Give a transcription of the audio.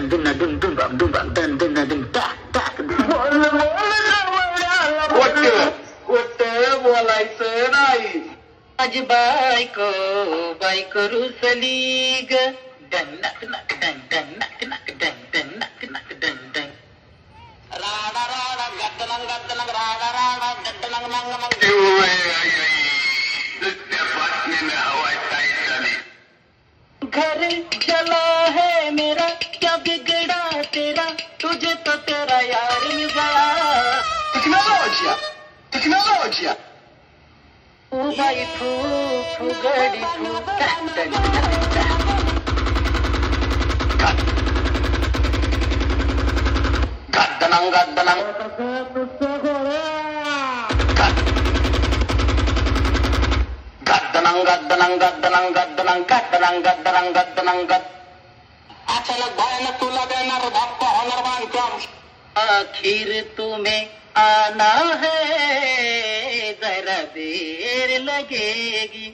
dun dun dun dun dun dun dun dun tak tak. बोलायचं नाही. माझी बायको रुसली ग डन नक नक डन डन नक नक डन डन नक नक डन डन राडा राडा गद्दलंग गद्दलंग राडा राडा गद्दलंग मंग मंग. घर जला है मेरा क्या बिगड़ा तेरा तुझे तो तेरा यार मिल गया. टेक्नॉलॉजी बाई फू फुगडी फू डन डन गद्दलंग गद्दलंग गद्दलंग गद्दलंग गद्दलंग गद्दलंग गद्दलंग गद्दलंग गद्दलंग गद. अचानक भयानक तुला देणार धप्पा होणार बांधकाम. आखिर तुम्हें आना है जरा देर लगेगी